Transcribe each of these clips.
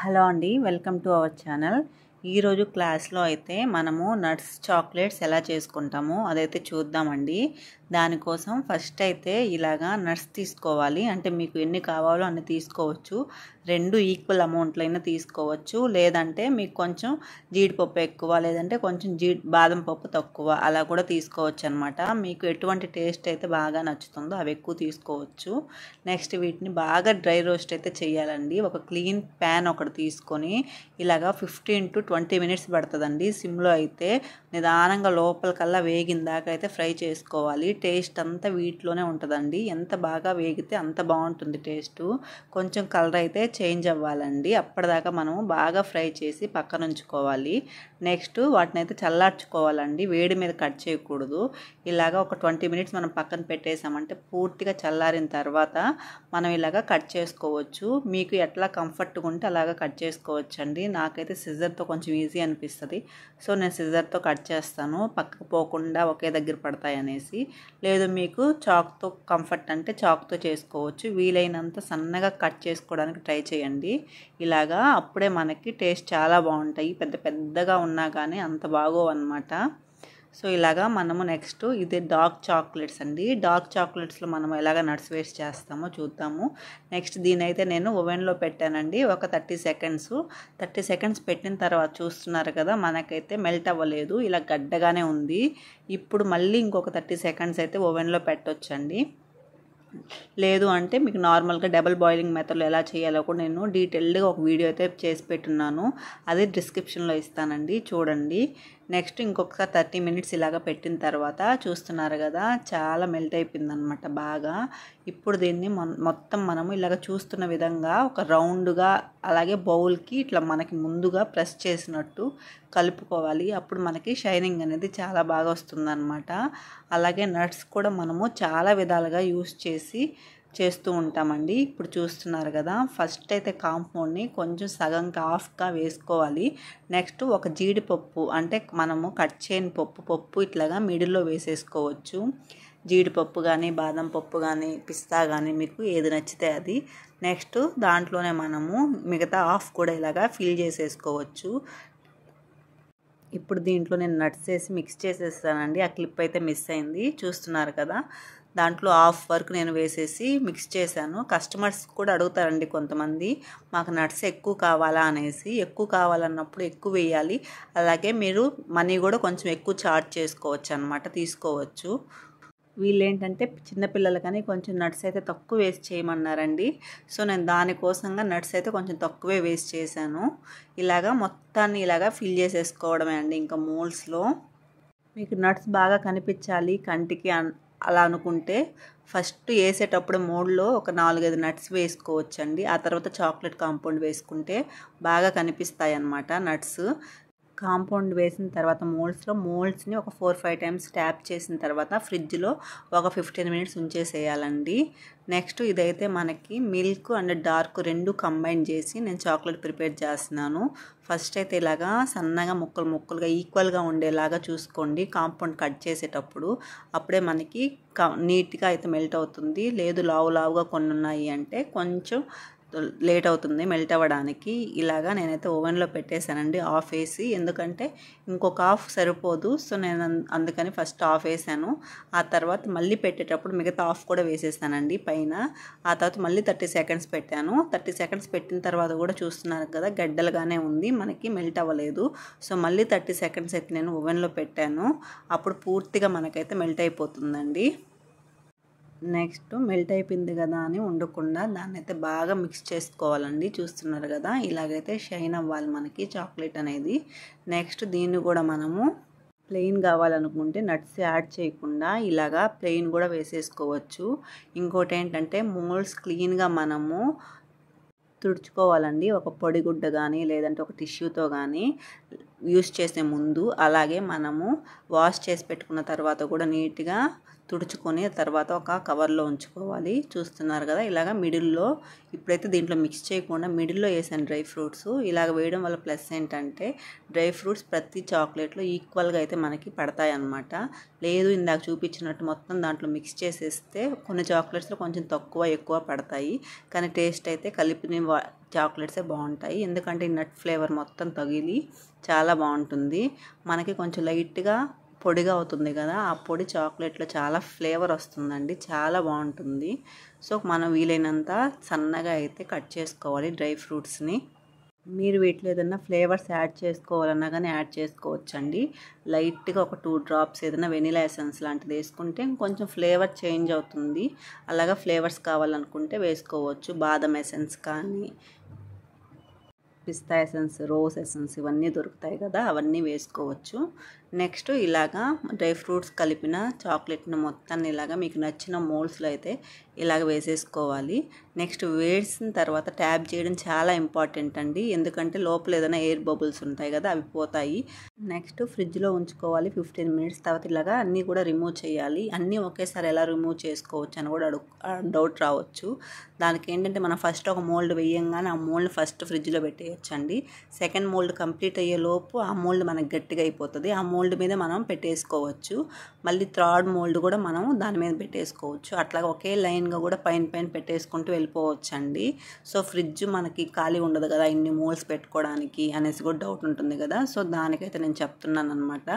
Hello అండి, welcome to our channel. ఈరోజు క్లాస్లో అయితే మనము నట్స్ చాక్లెట్స్ ఎలా చేసుకుంటామో అదైతే చూద్దామండి. దానికోసం ఫస్ట్ అయితే ఇలాగా నట్స్ తీసుకోవాలి. అంటే మీకు ఎన్ని కావాలో అన్ని తీసుకోవచ్చు. 2 ఈక్వల్ అమౌంట్లో అయినా తీసుకోవచ్చు. లేదంటే మీకు కొంచెం జీడిపప్పు ఎక్కువ, లేదంటే కొంచెం బాదం పప్పు తక్కువ అలా కూడా తీసుకోవచ్చు అనమాట. మీకు ఎటువంటి టేస్ట్ అయితే బాగా నచ్చుతుందో అవి ఎక్కువ తీసుకోవచ్చు. నెక్స్ట్ వీటిని బాగా డ్రై రోస్ట్ అయితే చేయాలండి. ఒక క్లీన్ ప్యాన్ ఒకటి తీసుకొని ఇలాగా 15 to 20 మినిట్స్ పడుతుందండి. సిమ్లో అయితే నిదానంగా లోపలికల్లా వేగిన దాకా అయితే ఫ్రై చేసుకోవాలి. టేస్ట్ అంతా వీటిలోనే ఉంటుందండి. ఎంత బాగా వేగితే అంత బాగుంటుంది టేస్టు. కొంచెం కలర్ అయితే చేంజ్ అవ్వాలండి. అప్పటిదాకా మనము బాగా ఫ్రై చేసి పక్కన ఉంచుకోవాలి. నెక్స్ట్ వాటిని అయితే చల్లార్చుకోవాలండి. వేడి మీద కట్ చేయకూడదు. ఇలాగ ఒక 20 మినిట్స్ మనం పక్కన పెట్టేసామంటే పూర్తిగా చల్లారిన తర్వాత మనం ఇలాగ కట్ చేసుకోవచ్చు. మీకు ఎట్లా కంఫర్ట్గా ఉంటే అలాగా కట్ చేసుకోవచ్చు అండి. నాకైతే సిజర్తో కొంచెం ఈజీ అనిపిస్తుంది. సో నేను సిజర్తో కట్ చేస్తాను, పక్కకు పోకుండా ఒకే దగ్గర పడతాయి అనేసి. లేదు మీకు చాక్తో కంఫర్ట్ అంటే చాక్తో చేసుకోవచ్చు. వీలైనంత సన్నగా కట్ చేసుకోవడానికి ట్రై చేయండి. ఇలాగా అప్పుడే మనకి టేస్ట్ చాలా బాగుంటాయి. పెద్ద పెద్దగా ఉన్నా కానీ అంత బాగోవు అన్నమాట. సో ఇలాగా మనము నెక్స్ట్ ఇది డార్క్ చాక్లెట్స్ అండి. డార్క్ చాక్లెట్స్లో మనం ఎలాగ నట్స్ వేస్ట్ చేస్తామో చూద్దాము. నెక్స్ట్ దీని అయితే నేను ఓవెన్లో పెట్టానండి. ఒక 30 సెకండ్స్ పెట్టిన తర్వాత చూస్తున్నారు కదా, మనకైతే మెల్ట్ అవ్వలేదు, ఇలా గడ్డగానే ఉంది. ఇప్పుడు మళ్ళీ ఇంకొక 30 సెకండ్స్ అయితే ఓవెన్లో పెట్టొచ్చండి. లేదు అంటే మీకు నార్మల్గా డబుల్ బాయిలింగ్ మెథడ్లో ఎలా చేయాలో కూడా నేను డీటెయిల్డ్గా ఒక వీడియో అయితే చేసి పెట్టున్నాను. అది డిస్క్రిప్షన్లో ఇస్తానండి, చూడండి. నెక్స్ట్ ఇంకొకసారి 30 మినిట్స్ ఇలాగ పెట్టిన తర్వాత చూస్తున్నారు కదా, చాలా మెల్ట్ అయిపోయింది అనమాట బాగా. ఇప్పుడు దీన్ని మొత్తం మనము ఇలాగ చూస్తున్న విధంగా ఒక రౌండ్గా అలాగే బౌల్కి ఇట్లా మనకి ముందుగా ప్రెస్ చేసినట్టు కలుపుకోవాలి. అప్పుడు మనకి షైనింగ్ అనేది చాలా బాగా వస్తుందన్నమాట. అలాగే నట్స్ కూడా మనము చాలా విధాలుగా యూస్ చేస్తూ ఉంటామండి. ఇప్పుడు చూస్తున్నారు కదా, ఫస్ట్ అయితే కాంపౌండ్ని కొంచెం సగంకి హాఫ్గా వేసుకోవాలి. నెక్స్ట్ ఒక జీడిపప్పు అంటే మనము కట్ చేయని పప్పు ఇట్లాగా మిడిల్లో వేసేసుకోవచ్చు. జీడిపప్పు కానీ, బాదం పప్పు కానీ, పిస్తా కానీ మీకు ఏది నచ్చితే అది. నెక్స్ట్ దాంట్లోనే మనము మిగతా హాఫ్ కూడా ఇలాగా ఫిల్ చేసేసుకోవచ్చు. ఇప్పుడు దీంట్లో నేను నట్స్ వేసి మిక్స్ చేసేస్తానండి. ఆ క్లిప్ అయితే మిస్ అయింది, చూస్తున్నారు కదా. దాంట్లో హాఫ్ వరకు నేను వేసేసి మిక్స్ చేశాను. కస్టమర్స్ కూడా అడుగుతారండి కొంతమంది, మాకు నట్స్ ఎక్కువ కావాలా అనేసి. ఎక్కువ కావాలన్నప్పుడు ఎక్కువ వేయాలి. అలాగే మీరు మనీ కూడా కొంచెం ఎక్కువ చార్జ్ చేసుకోవచ్చు అనమాట, తీసుకోవచ్చు. వీళ్ళు ఏంటంటే చిన్నపిల్లలు కానీ కొంచెం నట్స్ అయితే తక్కువ వేస్ట్ చేయమన్నారండి. సో నేను దానికోసంగా నట్స్ అయితే కొంచెం తక్కువే వేస్ట్ చేశాను. ఇలాగా మొత్తాన్ని ఇలాగా ఫిల్ చేసేసుకోవడమే అండి. ఇంకా మోల్డ్స్లో మీకు నట్స్ బాగా కనిపించాలి కంటికి అలా అనుకుంటే ఫస్ట్ వేసేటప్పుడు మోల్డ్లో ఒక 4-5 నట్స్ వేసుకోవచ్చండి. ఆ తర్వాత చాక్లెట్ కాంపౌండ్ వేసుకుంటే బాగా కనిపిస్తాయి అన్నమాట నట్స్. కాంపౌండ్ వేసిన తర్వాత మోల్డ్స్ని ఒక 4-5 టైమ్స్ ట్యాప్ చేసిన తర్వాత ఫ్రిడ్జ్లో ఒక 15 మినిట్స్ ఉంచేసేయాలండి. నెక్స్ట్ ఇదైతే మనకి మిల్క్ అండ్ డార్క్ 2 కంబైన్ చేసి నేను చాక్లెట్ ప్రిపేర్ చేస్తున్నాను. ఫస్ట్ అయితే ఇలాగా సన్నగా ముక్కలుగా ఈక్వల్గా ఉండేలాగా చూసుకోండి కాంపౌండ్ కట్ చేసేటప్పుడు. అప్పుడే మనకి నీట్గా అయితే మెల్ట్ అవుతుంది. లేదు లావుగా కొన్ని ఉన్నాయి అంటే కొంచెం లేట్ అవుతుంది మెల్ట్ అవ్వడానికి. ఇలాగా నేనైతే ఓవెన్లో పెట్టేశానండి ఆఫ్ వేసి, ఎందుకంటే ఇంకొక హాఫ్ సరిపోదు. సో నేను అందుకని ఫస్ట్ ఆఫ్ వేసాను. ఆ తర్వాత మళ్ళీ పెట్టేటప్పుడు మిగతా ఆఫ్ కూడా వేసేసానండి పైన. ఆ తర్వాత మళ్ళీ 30 సెకండ్స్ పెట్టాను. 30 సెకండ్స్ పెట్టిన తర్వాత కూడా చూస్తున్నారు కదా, గడ్డలుగానే ఉంది, మనకి మెల్ట్ అవ్వలేదు. సో మళ్ళీ 30 సెకండ్స్ అయితే నేను ఓవెన్లో పెట్టాను. అప్పుడు పూర్తిగా మనకైతే మెల్ట్ అయిపోతుందండి. నెక్స్ట్ మెల్ట్ అయిపోయింది కదా అని ఉండకుండా దాన్ని అయితే బాగా మిక్స్ చేసుకోవాలండి. చూస్తున్నారు కదా, ఇలాగైతే షైన్ అవ్వాలి మనకి చాక్లెట్ అనేది. నెక్స్ట్ దీన్ని కూడా మనము ప్లెయిన్ కావాలనుకుంటే నట్స్ యాడ్ చేయకుండా ఇలాగా ప్లెయిన్ కూడా వేసేసుకోవచ్చు. ఇంకోటి ఏంటంటే మోల్డ్స్ క్లీన్గా మనము తుడుచుకోవాలండి. ఒక పొడిగుడ్డ కానీ లేదంటే ఒక టిష్యూతో కానీ యూస్ చేసే ముందు, అలాగే మనము వాష్ చేసి పెట్టుకున్న తర్వాత కూడా నీట్గా తుడుచుకొని తర్వాత ఒక కవర్లో ఉంచుకోవాలి. చూస్తున్నారు కదా, ఇలాగ మిడిల్లో ఇప్పుడైతే దీంట్లో మిక్స్ చేయకుండా మిడిల్లో వేసాను డ్రై ఫ్రూట్స్. ఇలాగ వేయడం వల్ల ప్లస్ ఏంటంటే డ్రై ఫ్రూట్స్ ప్రతి చాక్లెట్లో ఈక్వల్గా అయితే మనకి పడతాయి అన్నమాట. లేదు ఇందాక చూపించినట్టు మొత్తం దాంట్లో మిక్స్ చేసేస్తే కొన్ని చాక్లెట్స్లో కొంచెం తక్కువ ఎక్కువ పడతాయి, కానీ టేస్ట్ అయితే కలిపిన చాక్లెట్సే బాగుంటాయి. ఎందుకంటే ఈ నట్ ఫ్లేవర్ మొత్తం తగిలి చాలా బాగుంటుంది. మనకి కొంచెం లైట్గా పొడిగా అవుతుంది కదా, ఆ పొడి చాక్లెట్లో చాలా ఫ్లేవర్ వస్తుందండి, చాలా బాగుంటుంది. సో మనం వీలైనంత సన్నగా అయితే కట్ చేసుకోవాలి డ్రై ఫ్రూట్స్ని. మీరు వీటిలో ఏదైనా ఫ్లేవర్స్ యాడ్ చేసుకోవాలన్నా కానీ యాడ్ చేసుకోవచ్చండి. లైట్గా ఒక 2 డ్రాప్స్ ఏదైనా వెనిలా ఎసెన్స్ లాంటిది వేసుకుంటే కొంచెం ఫ్లేవర్ చేంజ్ అవుతుంది. అలాగా ఫ్లేవర్స్ కావాలనుకుంటే వేసుకోవచ్చు. బాదం ఎసెన్స్ కానీ, పిస్తా ఎసెన్స్, రోజ్ ఎసెన్స్ ఇవన్నీ దొరుకుతాయి కదా, అవన్నీ వేసుకోవచ్చు. నెక్స్ట్ ఇలాగా డ్రై ఫ్రూట్స్ కలిపిన చాక్లెట్ను మొత్తాన్ని ఇలాగా మీకు నచ్చిన మోల్డ్స్లో అయితే ఇలాగ వేసేసుకోవాలి. నెక్స్ట్ వేసిన తర్వాత ట్యాప్ చేయడం చాలా ఇంపార్టెంట్ అండి, ఎందుకంటే లోపల ఏదైనా ఎయిర్ బబుల్స్ ఉంటాయి కదా, అవి పోతాయి. నెక్స్ట్ ఫ్రిడ్జ్లో ఉంచుకోవాలి 15 మినిట్స్. తర్వాత ఇలాగా అన్నీ కూడా రిమూవ్ చేయాలి. అన్నీ ఒకేసారి ఎలా రిమూవ్ చేసుకోవచ్చు అని కూడా డౌట్ రావచ్చు. దానికి ఏంటంటే మనం ఫస్ట్ ఒక మోల్డ్ వేయంగానే ఆ మోల్డ్ ఫస్ట్ ఫ్రిడ్జ్లో పెట్టేయచ్చండి. సెకండ్ మోల్డ్ కంప్లీట్ అయ్యే లోపు ఆ మోల్డ్ మనకు గట్టిగా అయిపోతుంది. ఆ మోల్డ్ మీద మనం పెట్టేసుకోవచ్చు. మళ్ళీ థర్డ్ మోల్డ్ కూడా మనం దాని మీద పెట్టేసుకోవచ్చు. అట్లాగా ఒకే లైన్గా కూడా పైన పెట్టేసుకుంటూ వెళ్ళిపోవచ్చు అండి. సో ఫ్రిడ్జ్ మనకి ఖాళీ ఉండదు కదా ఇన్ని మోల్డ్స్ పెట్టుకోవడానికి అనేసి కూడా డౌట్ ఉంటుంది కదా, సో దానికైతే నేను చెప్తున్నాను అనమాట.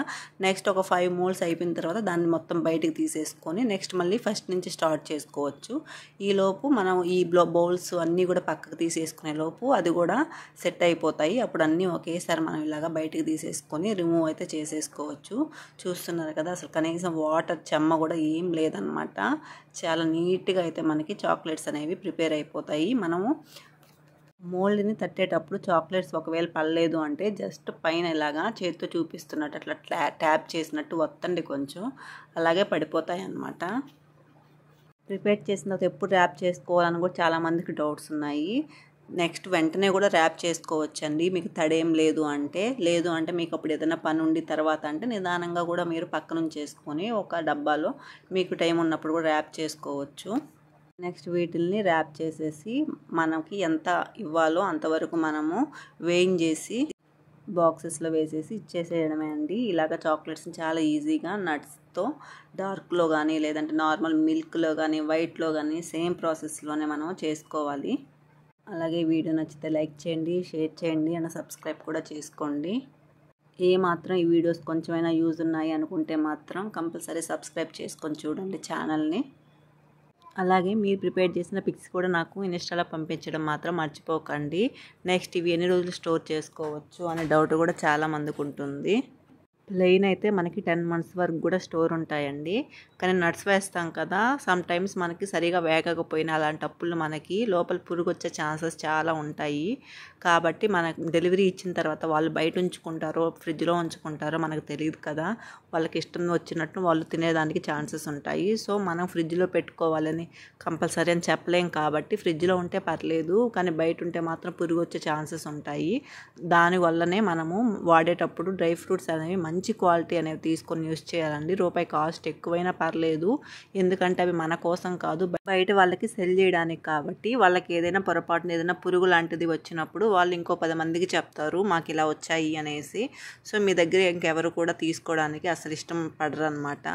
నెక్స్ట్ ఒక 5 మోల్డ్స్ అయిపోయిన తర్వాత దాన్ని మొత్తం బయటికి తీసేసుకొని నెక్స్ట్ మళ్ళీ ఫస్ట్ నుంచి స్టార్ట్ చేసుకోవచ్చు. ఈలోపు మనం ఈ బౌల్స్ అన్నీ కూడా పక్కకు తీసేసుకునే లోపు అది కూడా సెట్ అయిపోతాయి. అప్పుడు అన్నీ ఒకేసారి మనం ఇలాగా బయటికి తీసేసుకొని రిమూవ్ అయితే చేసేసుకోవచ్చు. చూస్తున్నారు కదా, అసలు కనీసం వాటర్ చెమ్మ కూడా ఏం లేదనమాట. చాలా నీట్గా అయితే మనకి చాక్లెట్స్ అనేవి ప్రిపేర్ అయిపోతాయి. మనము మోల్డ్ని తట్టేటప్పుడు చాక్లెట్స్ ఒకవేళ పడలేదు అంటే జస్ట్ పైన ఇలాగా చేతితో చూపిస్తున్నట్టు అట్లా ట్యాప్ చేసినట్టు వత్తండి, కొంచెం అలాగే పడిపోతాయి అన్నమాట. ప్రిపేర్ చేసిన తర్వాత ఎప్పుడు ర్యాప్ చేసుకోవాలని కూడా చాలామందికి డౌట్స్ ఉన్నాయి. నెక్స్ట్ వెంటనే కూడా ర్యాప్ చేసుకోవచ్చండి మీకు తడేం లేదు అంటే మీకు అప్పుడు ఏదైనా పని ఉండి తర్వాత అంటే నిదానంగా కూడా మీరు పక్కన చేసుకొని ఒక డబ్బాలో మీకు టైం ఉన్నప్పుడు కూడా ర్యాప్ చేసుకోవచ్చు. నెక్స్ట్ వీటిల్ని ర్యాప్ చేసేసి మనకి ఎంత ఇవ్వాలో అంతవరకు మనము వేయించేసి బాక్సెస్లో వేసేసి ఇచ్చేసేయడమే అండి. ఇలాగ చాక్లెట్స్ని చాలా ఈజీగా నట్స్తో డార్క్లో కానీ లేదంటే నార్మల్ మిల్క్లో కానీ వైట్లో కానీ సేమ్ ప్రాసెస్లోనే మనం చేసుకోవాలి. అలాగే వీడియో నచ్చితే లైక్ చేయండి, షేర్ చేయండి అండ్ సబ్స్క్రైబ్ కూడా చేసుకోండి. మాత్రం ఈ వీడియోస్ కొంచెమైనా యూజ్ ఉన్నాయి అనుకుంటే మాత్రం కంపల్సరీ సబ్స్క్రైబ్ చేసుకొని చూడండి ఛానల్ని. అలాగే మీరు ప్రిపేర్ చేసిన పిక్స్ కూడా నాకు ఇన్స్టాలో పంపించడం మాత్రం మర్చిపోకండి. నెక్స్ట్ ఇవి ఎన్ని రోజులు స్టోర్ చేసుకోవచ్చు అనే డౌట్ కూడా చాలా మందికి ఉంటుంది. ప్లెయిన్ అయితే మనకి 10 months వరకు కూడా స్టోర్ ఉంటాయండి. కానీ నట్స్ వేస్తాం కదా, సమ్ టైమ్స్ మనకి సరిగా వేగకపోయినా అలాంటప్పుడు మనకి లోపల పురుగు వచ్చే ఛాన్సెస్ చాలా ఉంటాయి. కాబట్టి మనకు డెలివరీ ఇచ్చిన తర్వాత వాళ్ళు బయట ఉంచుకుంటారో ఫ్రిడ్జ్లో ఉంచుకుంటారో మనకు తెలియదు కదా, వాళ్ళకి ఇష్టం వచ్చినట్టు వాళ్ళు తినేదానికి ఛాన్సెస్ ఉంటాయి. సో మనం ఫ్రిడ్జ్లో పెట్టుకోవాలని కంపల్సరీ అని చెప్పలేం కాబట్టి ఫ్రిడ్జ్లో ఉంటే పర్లేదు, కానీ బయట ఉంటే మాత్రం పురుగు వచ్చే ఛాన్సెస్ ఉంటాయి. దానివల్లనే మనము వాడేటప్పుడు డ్రై ఫ్రూట్స్ అనేవి మంచి క్వాలిటీ అనేవి తీసుకొని యూస్ చేయాలండి. రూపాయి కాస్ట్ ఎక్కువైనా పర్లేదు, ఎందుకంటే అవి మన కోసం కాదు బయట వాళ్ళకి సెల్ చేయడానికి. కాబట్టి వాళ్ళకి ఏదైనా పొరపాటున ఏదైనా పురుగు లాంటిది వచ్చినప్పుడు వాళ్ళు ఇంకో 10 మందికి చెప్తారు మాకు ఇలా వచ్చాయి అనేసి. సో మీ దగ్గర ఇంకెవరు కూడా తీసుకోవడానికి అసలు ఇష్టం పడరు అనమాట.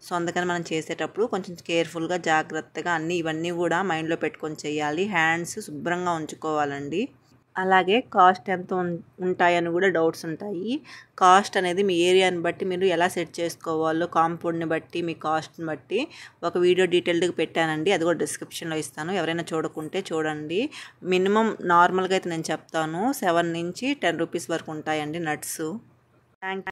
సో అందుకని మనం చేసేటప్పుడు కొంచెం కేర్ఫుల్గా జాగ్రత్తగా ఇవన్నీ కూడా మైండ్లో పెట్టుకొని చేయాలి. హ్యాండ్స్ శుభ్రంగా ఉంచుకోవాలండి. అలాగే కాస్ట్ ఎంత ఉంటాయని కూడా డౌట్స్ ఉంటాయి. కాస్ట్ అనేది మీ ఏరియాని బట్టి మీరు ఎలా సెట్ చేసుకోవాలో కాంపౌండ్ని బట్టి మీ కాస్ట్ని బట్టి ఒక వీడియో డీటెయిల్డ్గా పెట్టానండి, అది కూడా డిస్క్రిప్షన్లో ఇస్తాను. ఎవరైనా చూడకుంటే చూడండి. మినిమం నార్మల్గా అయితే నేను చెప్తాను 7 నుంచి 10 రూపీస్ వరకు ఉంటాయండి నట్స్. థ్యాంక్